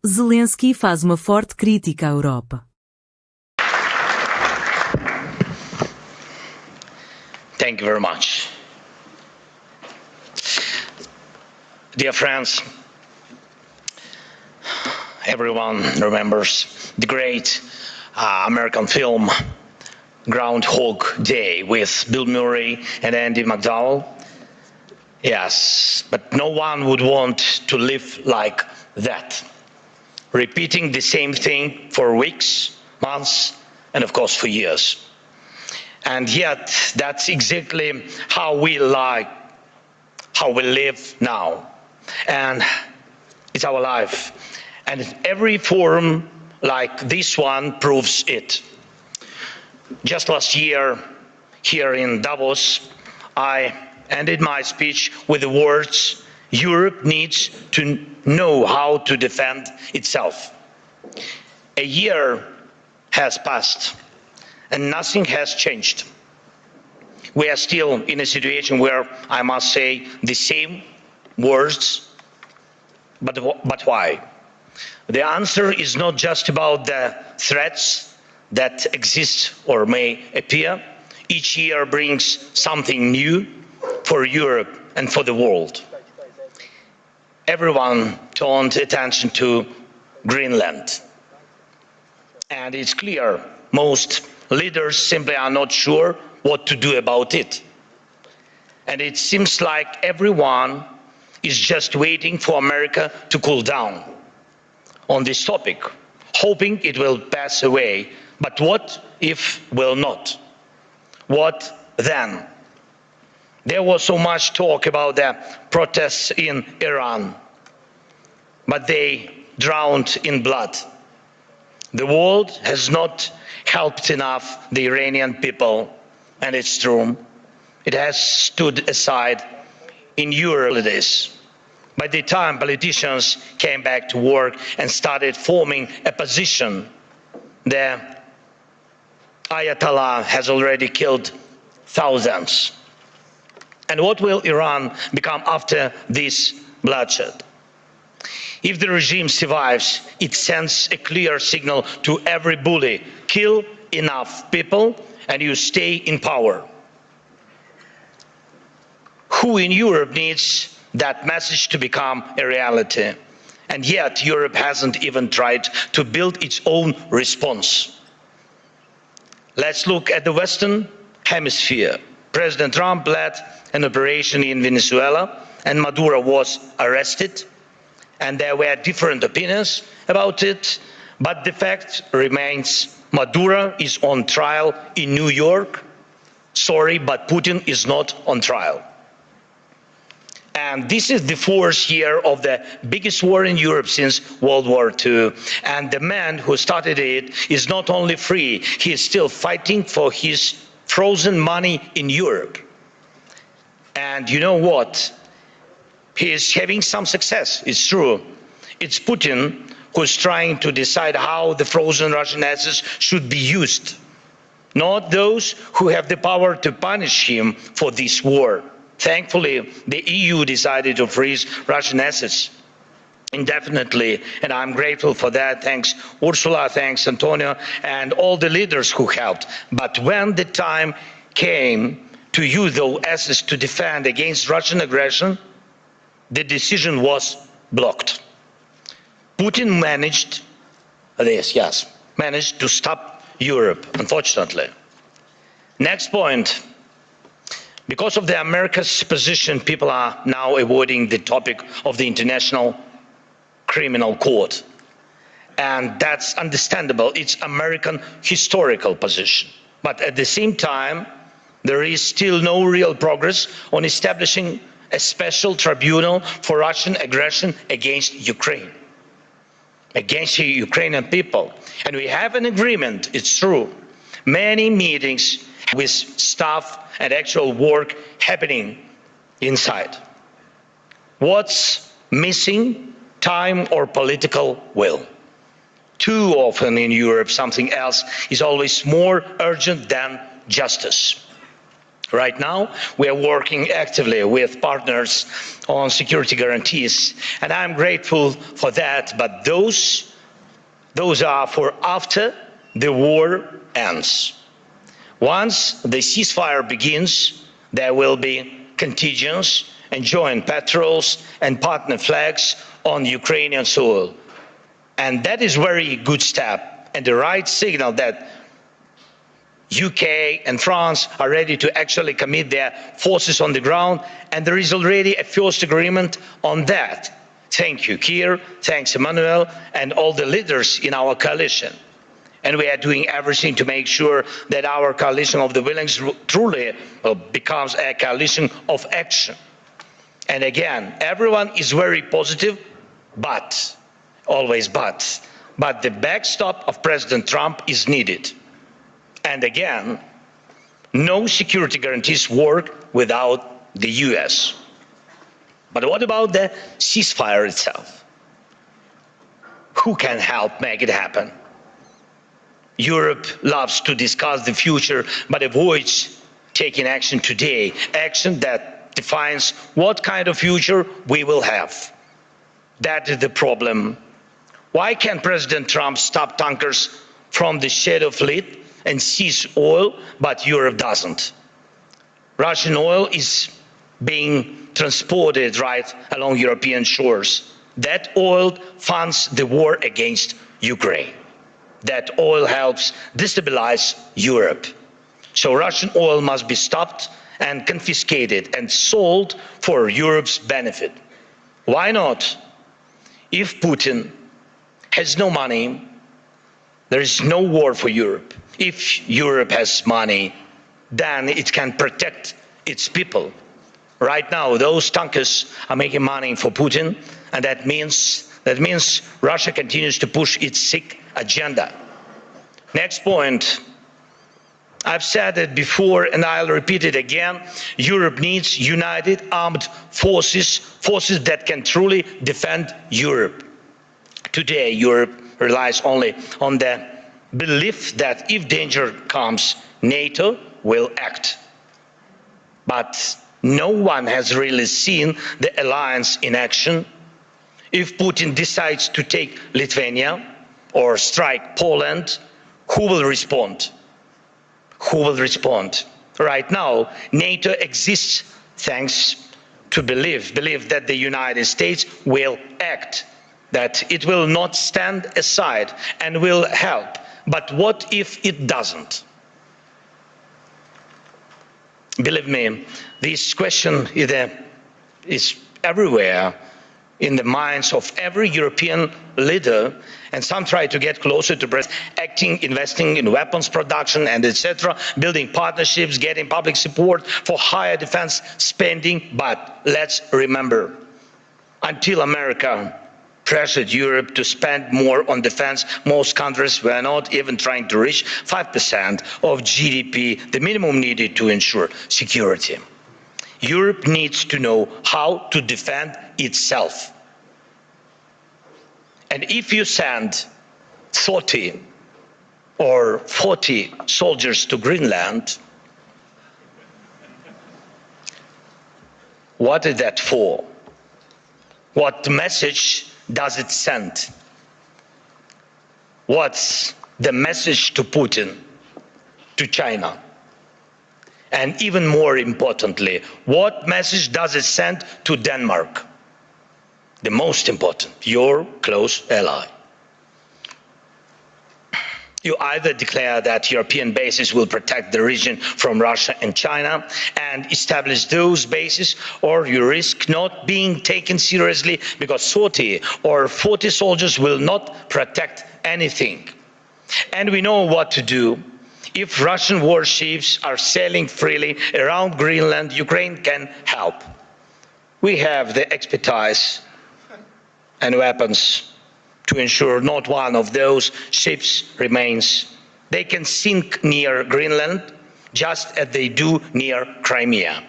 Zelensky faz uma forte crítica à Europa. Thank you very much. Dear friends, everyone remembers the great American film Groundhog Day with Bill Murray and Andy McDowell. Yes, but no one would want to live like that, repeating the same thing for weeks, months, and of course for years. And yet, that's exactly how we live now. And it's our life. And every forum like this one proves it. Just last year, here in Davos, I ended my speech with the words, Europe needs to know how to defend itself. A year has passed and nothing has changed. We are still in a situation where I must say the same words, but why? The answer is not just about the threats that exist or may appear. Each year brings something new for Europe and for the world. Everyone turned attention to Greenland. And it's clear most leaders simply are not sure what to do about it. And it seems like everyone is just waiting for America to cool down on this topic, hoping it will pass away. But what if it will not? What then? There was so much talk about the protests in Iran, but they drowned in blood. The world has not helped enough the Iranian people, and it's true. It has stood aside in Europe holidays. By the time politicians came back to work and started forming a position, the Ayatollah has already killed thousands. And what will Iran become after this bloodshed? If the regime survives, it sends a clear signal to every bully, kill enough people and you stay in power. Who in Europe needs that message to become a reality? And yet Europe hasn't even tried to build its own response. Let's look at the Western Hemisphere. President Trump led an operation in Venezuela and Maduro was arrested. And there were different opinions about it, but the fact remains Maduro is on trial in New York. Sorry, but Putin is not on trial. And this is the fourth year of the biggest war in Europe since World War II. And the man who started it is not only free, he is still fighting for his frozen money in Europe. And you know what? He is having some success, it's true. It's Putin who's trying to decide how the frozen Russian assets should be used, not those who have the power to punish him for this war. Thankfully, the EU decided to freeze Russian assets indefinitely, and I'm grateful for that. Thanks Ursula, thanks Antonio, and all the leaders who helped. But when the time came to use those assets to defend against Russian aggression, the decision was blocked. Putin managed this, yes, managed to stop Europe, unfortunately. Next point. Because of the America's position, people are now avoiding the topic of the International Criminal Court. And that's understandable. It's American historical position. But at the same time, there is still no real progress on establishing a special tribunal for Russian aggression against Ukraine, against the Ukrainian people. And we have an agreement, it's true. Many meetings with staff and actual work happening inside. What's missing? Time or political will. Too often in Europe, something else is always more urgent than justice. Right now, we are working actively with partners on security guarantees, and I'm grateful for that, but those are for after the war ends. Once the ceasefire begins, there will be contingents and joint patrols and partner flags on Ukrainian soil. And that is a very good step and the right signal that UK and France are ready to actually commit their forces on the ground, and there is already a first agreement on that. Thank you, Keir, thanks Emmanuel, and all the leaders in our coalition. And we are doing everything to make sure that our coalition of the willing truly becomes a coalition of action. And again, everyone is very positive, but, always but the backstop of President Trump is needed. And again, no security guarantees work without the US. But what about the ceasefire itself? Who can help make it happen? Europe loves to discuss the future, but avoids taking action today, action that defines what kind of future we will have. That is the problem. Why can't President Trump stop tankers from the shadow fleet and seize oil, but Europe doesn't? Russian oil is being transported right along European shores. That oil funds the war against Ukraine. That oil helps destabilize Europe. So Russian oil must be stopped and confiscated and sold for Europe's benefit. Why not? If Putin has no money, there is no war for Europe. If Europe has money, then it can protect its people. Right now, those tankers are making money for Putin, and that means Russia continues to push its sick agenda. Next point. I've said it before and I'll repeat it again. Europe needs united armed forces, forces that can truly defend Europe. Today, Europe relies only on the belief that if danger comes, NATO will act. But no one has really seen the alliance in action. If Putin decides to take Lithuania or strike Poland, who will respond? Who will respond? Right now, NATO exists thanks to belief that the United States will act, that it will not stand aside and will help. But what if it doesn't? Believe me, this question is everywhere in the minds of every European leader, and some try to get closer to President, acting, investing in weapons production and etc., building partnerships, getting public support for higher defense spending. But let's remember, until America pressured Europe to spend more on defense, most countries were not even trying to reach 5% of GDP, the minimum needed to ensure security. Europe needs to know how to defend itself. And if you send 30 or 40 soldiers to Greenland, what is that for? What message does it send? What's the message to Putin, to China? And even more importantly, what message does it send to Denmark? The most important, your close ally. You either declare that European bases will protect the region from Russia and China and establish those bases, or you risk not being taken seriously because 30 or 40 soldiers will not protect anything. And we know what to do. If Russian warships are sailing freely around Greenland, Ukraine can help. We have the expertise and weapons to ensure not one of those ships remains. They can sink near Greenland just as they do near Crimea.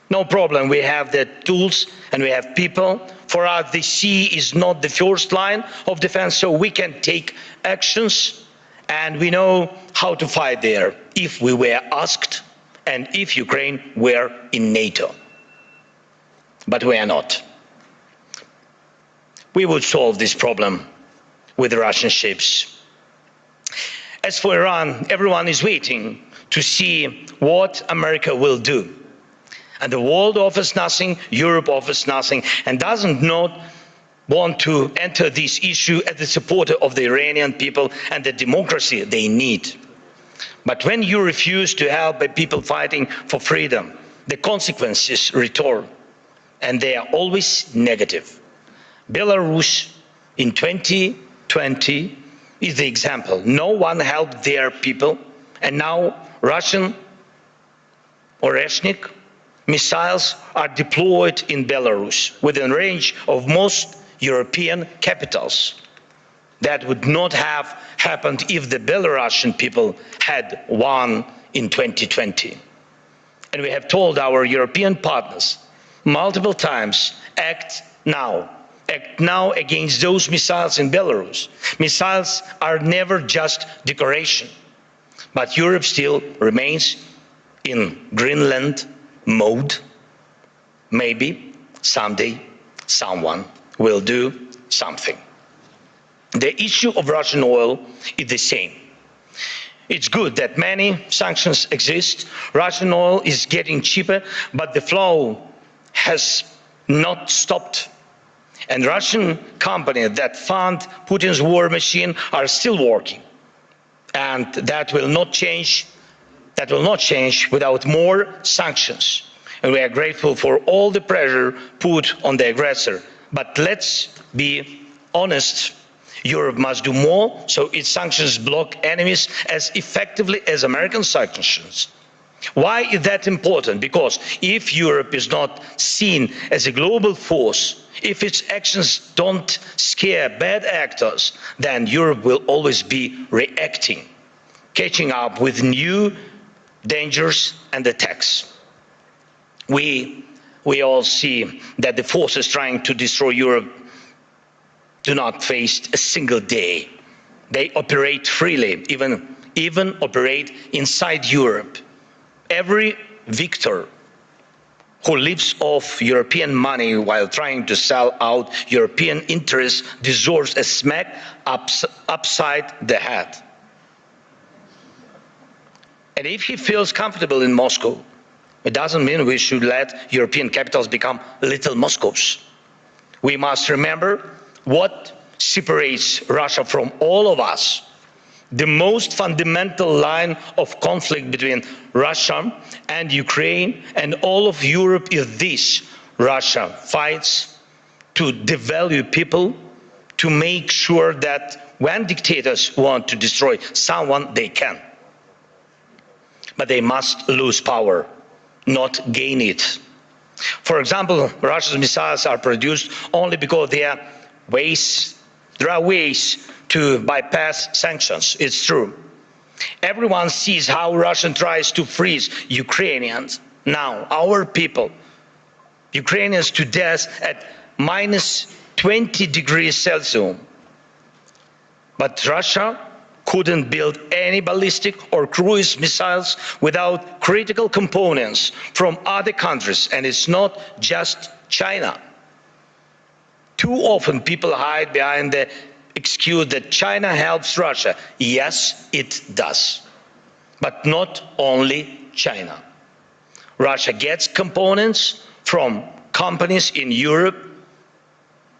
No problem, we have the tools and we have people. For us, the sea is not the first line of defense, so we can take actions and we know how to fight there if we were asked and if Ukraine were in NATO. But we are not. We would solve this problem with Russian ships. As for Iran, everyone is waiting to see what America will do. And the world offers nothing, Europe offers nothing, and doesn't not want to enter this issue as the supporter of the Iranian people and the democracy they need. But when you refuse to help the people fighting for freedom, the consequences return, and they are always negative. Belarus in 2020 is the example. No one helped their people, and now Russian Oreshnik missiles are deployed in Belarus within range of most European capitals. That would not have happened if the Belarusian people had won in 2020. And we have told our European partners multiple times, act now. Act now against those missiles in Belarus. Missiles are never just decoration. But Europe still remains in Greenland mode. Maybe someday someone will do something. The issue of Russian oil is the same. It's good that many sanctions exist. Russian oil is getting cheaper, but the flow has not stopped. And Russian companies that fund Putin's war machine are still working. And that will not change without more sanctions. And we are grateful for all the pressure put on the aggressor. But let's be honest, Europe must do more so its sanctions block enemies as effectively as American sanctions. Why is that important? Because if Europe is not seen as a global force, if its actions don't scare bad actors, then Europe will always be reacting, catching up with new dangers and attacks. We all see that the forces trying to destroy Europe do not face a single day. They operate freely, even operate inside Europe. Every victor who lives off European money while trying to sell out European interests deserves a smack upside the head. And if he feels comfortable in Moscow, it doesn't mean we should let European capitals become little Moscows. We must remember what separates Russia from all of us. The most fundamental line of conflict between Russia and Ukraine and all of Europe is this: Russia fights to devalue people, to make sure that when dictators want to destroy someone, they can. But they must lose power, not gain it. For example, Russia's missiles are produced only because there are ways to bypass sanctions. It's true. Everyone sees how Russia tries to freeze Ukrainians now, our people, Ukrainians to death at minus 20 degrees Celsius. But Russia couldn't build any ballistic or cruise missiles without critical components from other countries, and it's not just China. Too often people hide behind the excuse that China helps Russia. Yes, it does. But not only China. Russia gets components from companies in Europe,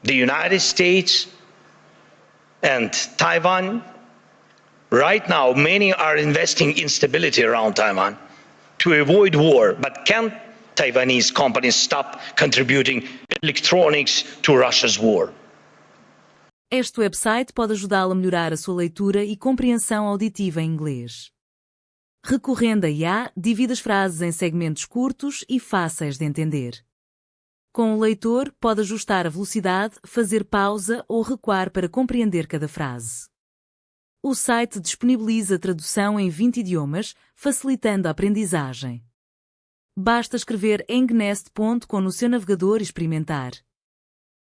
the United States, and Taiwan. Right now, many are investing in stability around Taiwan to avoid war. But can Taiwanese companies stop contributing electronics to Russia's war? Este website pode ajudá-lo a melhorar a sua leitura e compreensão auditiva em inglês. Recorrendo a IA, divide as frases em segmentos curtos e fáceis de entender. Com o leitor, pode ajustar a velocidade, fazer pausa ou recuar para compreender cada frase. O site disponibiliza tradução em 20 idiomas, facilitando a aprendizagem. Basta escrever engnest.com no seu navegador e experimentar.